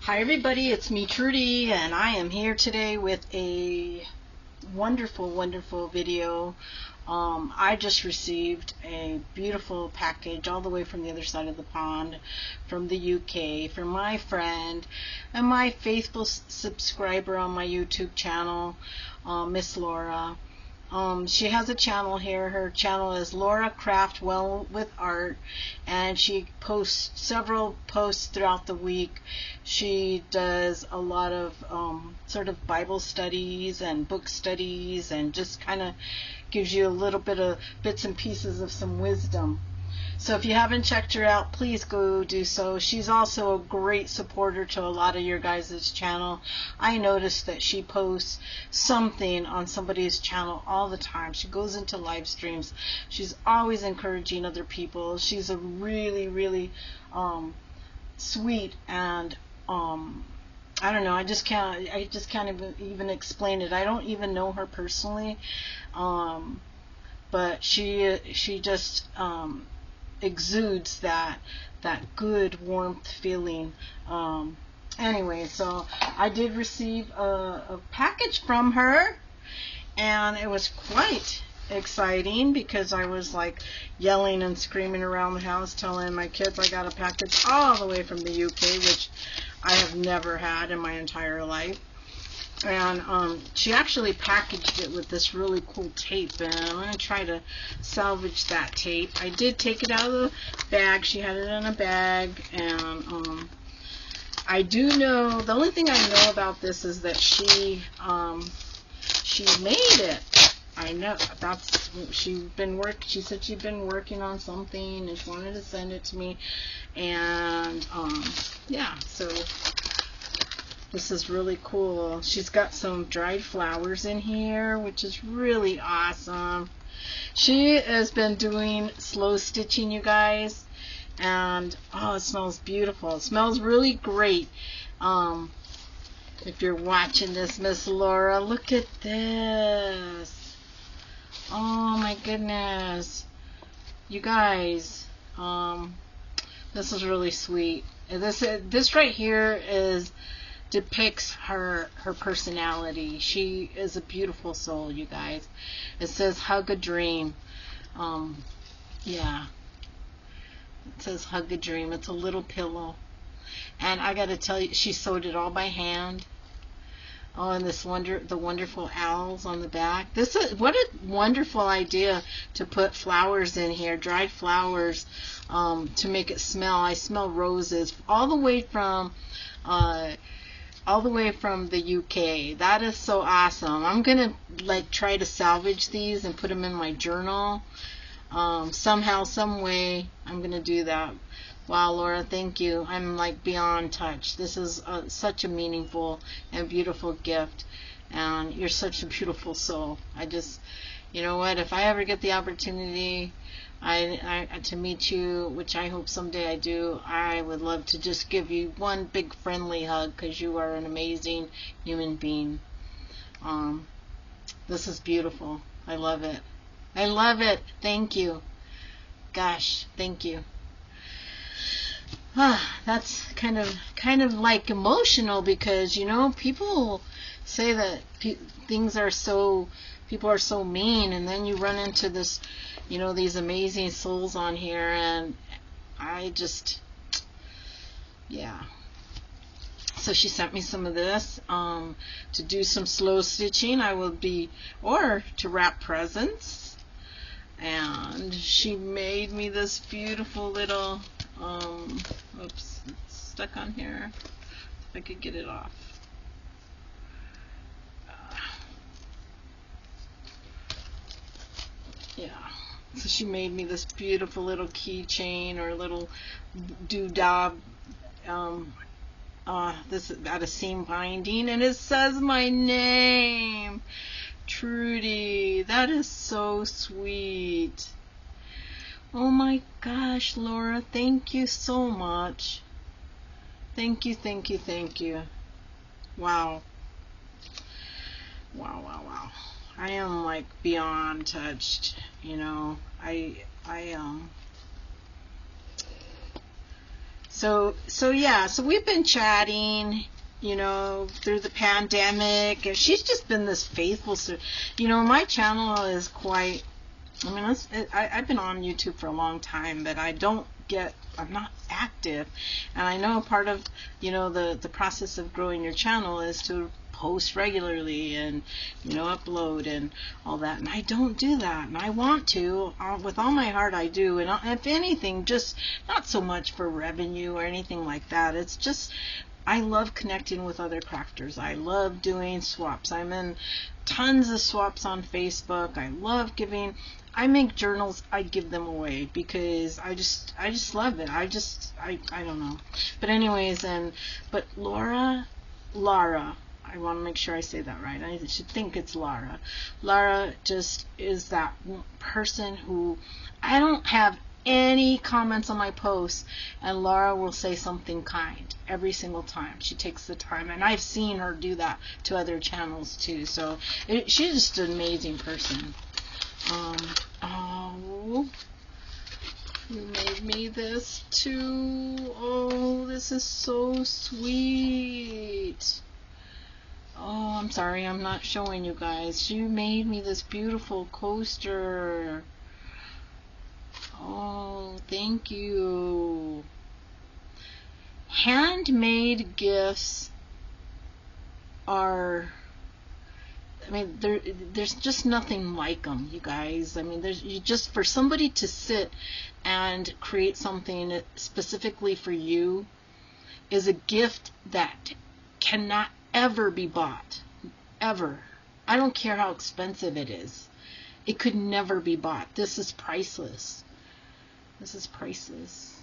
Hi everybody, it's me Trudy, and I am here today with a wonderful video. I just received a beautiful package all the way from the other side of the pond from the UK from my friend and my faithful subscriber on my YouTube channel, Miss Laura. She has a channel here. Her channel is Laura Craft Well with Art, and she posts several posts throughout the week. She does a lot of sort of Bible studies and book studies, and just kind of gives you a little bit of bits and pieces of some wisdom. So if you haven't checked her out, please go do so. She's also a great supporter to a lot of your guys' channel. I noticed that she posts something on somebody's channel all the time. She goes into live streams. She's always encouraging other people. She's a really sweet, and I don't know, I just can't even explain it. I don't even know her personally, but she just exudes that good warmth feeling. Anyway, so I did receive a package from her, and it was quite exciting because I was like yelling and screaming around the house telling my kids I got a package all the way from the UK, which I have never had in my entire life. And she actually packaged it with this really cool tape, and I'm going to try to salvage that tape. I did take it out of the bag. She had it in a bag, and I do know, the only thing I know about this is that she made it. I know that's, she said she'd been working on something and she wanted to send it to me, and yeah, so this is really cool. She's got some dried flowers in here, which is really awesome. She has been doing slow stitching, you guys, and oh, it smells beautiful. It smells really great. If you're watching this, Miss Laura, look at this. Oh my goodness, you guys, this is really sweet. This right here depicts her personality. She is a beautiful soul, you guys. It says hug a dream. Yeah, it says hug a dream. It's a little pillow, and I gotta tell you, she sewed it all by hand. Oh, and the wonderful owls on the back. What a wonderful idea to put flowers in here, dried flowers, to make it smell. I smell roses all the way from the UK. That is so awesome. I'm gonna try to salvage these and put them in my journal. Somehow, some way, I'm gonna do that. Wow, Laura, thank you. I'm like beyond touched. This is such a meaningful and beautiful gift, and you're such a beautiful soul. I just, you know what, if I ever get the opportunity to meet you, which I hope someday I do, I would love to just give you one big friendly hug, because you are an amazing human being. This is beautiful. I love it. I love it. Thank you. Gosh, thank you. That's kind of like emotional, because you know, people say that people are so mean, and then you run into this, you know, these amazing souls on here, and I just, yeah. So she sent me some of this to do some slow stitching. Or to wrap presents, and she made me this beautiful little oops, it's stuck on here. If I could get it off. Yeah. So she made me this beautiful little keychain, or little doodad. This is out of seam binding, and it says my name, Trudy. That is so sweet. Oh my gosh, Laura, thank you so much. Thank you, thank you, thank you. Wow. Wow. I am like beyond touched, you know. Yeah, so we've been chatting, through the pandemic, and she's just been this faithful. My channel is quite. I mean, I've been on YouTube for a long time, but I'm not active, and I know part of, the process of growing your channel is to post regularly and, upload and all that, and I don't do that, and I want to, with all my heart I do, and if anything, just not so much for revenue or anything like that. It's just, I love connecting with other crafters. I love doing swaps. I'm in tons of swaps on Facebook. I make journals, I give them away because I just love it. I don't know. But anyways, but Lara, I want to make sure I say that right. I should think it's Lara. Lara just is that person who, I don't have any comments on my posts, and Lara will say something kind every single time. She takes the time, and I've seen her do that to other channels too. So she's just an amazing person. Oh, you made me this too. Oh, this is so sweet. Oh, I'm sorry, I'm not showing you guys. She made me this beautiful coaster. Oh, thank you. Handmade gifts are, I mean, there's just nothing like them, you guys. I mean, for somebody to sit and create something specifically for you is a gift that cannot ever be bought. Ever. I don't care how expensive it is. It could never be bought. This is priceless. This is priceless.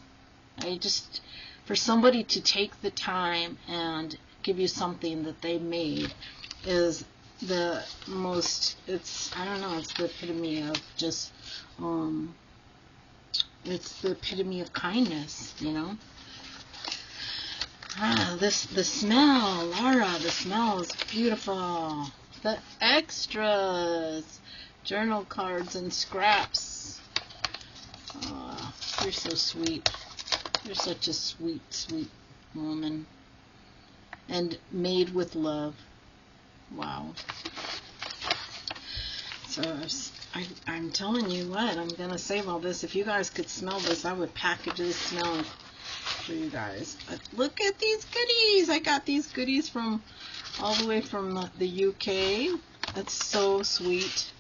For somebody to take the time and give you something that they made is the most, I don't know, it's the epitome of just, it's the epitome of kindness, the smell, Lara, the smell is beautiful. The extras, journal cards and scraps. Oh, you're so sweet. You're such a sweet, sweet woman. And made with love. Wow. So I'm telling you what, I'm going to save all this. If you guys could smell this, I would package this smell for you guys. But look at these goodies. I got these goodies from all the way from the UK. That's so sweet.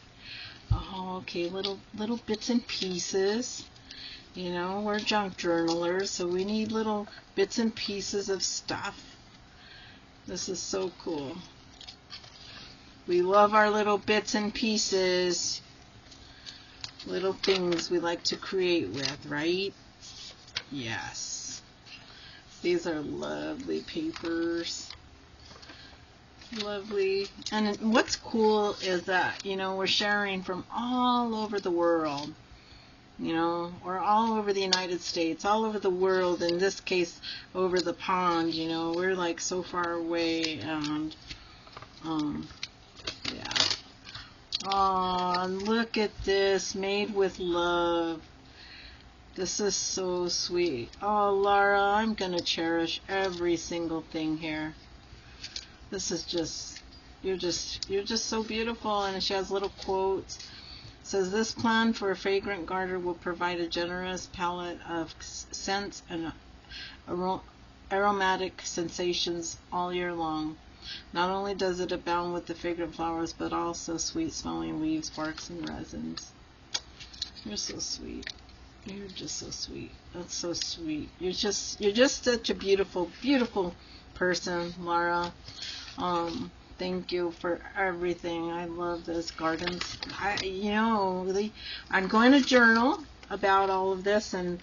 Oh, okay, little bits and pieces. We're junk journalers, so we need little bits and pieces of stuff. This is so cool. We love our little bits and pieces. Little things we like to create with, right? Yes. These are lovely papers. Lovely. And what's cool is that, we're sharing from all over the world. Or all over the United States, all over the world, in this case, over the pond, we're like so far away, and, yeah. Oh, look at this, made with love. This is so sweet. Oh, Lara, I'm gonna cherish every single thing here. This is just, you're just so beautiful, and she has little quotes. Says, this plan for a fragrant garter will provide a generous palette of scents and aromatic sensations all year long. Not only does it abound with the fragrant flowers, but also sweet smelling leaves, barks, and resins. You're so sweet. You're just so sweet. That's so sweet. You're just such a beautiful, beautiful person, Lara. Thank you for everything. I love those gardens. I'm going to journal about all of this, and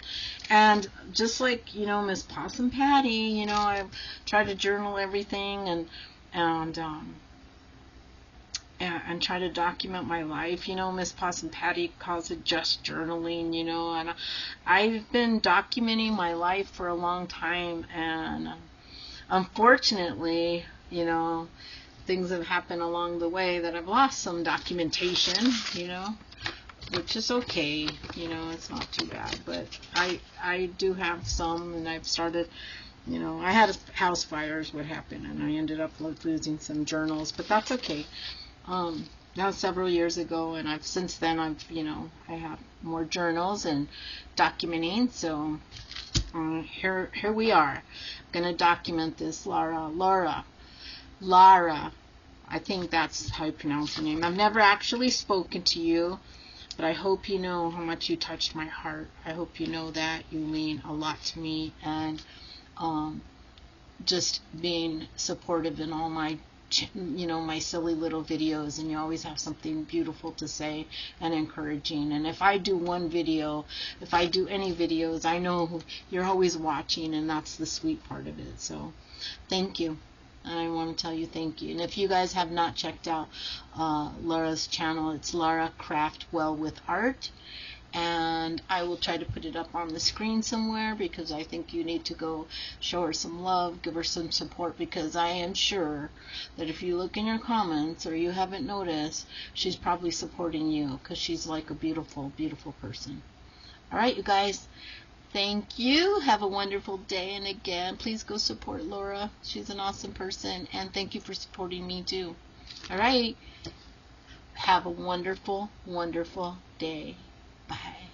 just like Miss Possum Patty, I try to journal everything and try to document my life. Miss Possum Patty calls it just journaling, and I've been documenting my life for a long time, and unfortunately, things have happened along the way that I've lost some documentation, which is okay. You know, it's not too bad. But I do have some, and I've started, you know, I had a house fire is what happened, and I ended up losing some journals, but that's okay. That was several years ago, and since then you know, I have more journals and documenting. So here we are. I'm gonna document this, Lara. I think that's how you pronounce your name. I've never actually spoken to you, but I hope you know how much you touched my heart. I hope you know that you mean a lot to me, and just being supportive in all my, you know, my silly little videos, and you always have something beautiful to say and encouraging. And if I do one video, if I do any videos, I know you're always watching, and that's the sweet part of it. So thank you. I want to tell you thank you. And if you guys have not checked out Lara's channel, it's Lara Craft Well with Art. And I will try to put it up on the screen somewhere, because I think you need to go show her some love, give her some support, because I am sure that if you look in your comments, or you haven't noticed, she's probably supporting you, because she's like a beautiful, beautiful person. Alright, you guys. Thank you. Have a wonderful day. And again, please go support Laura. She's an awesome person. And thank you for supporting me too. All right. Have a wonderful, wonderful day. Bye.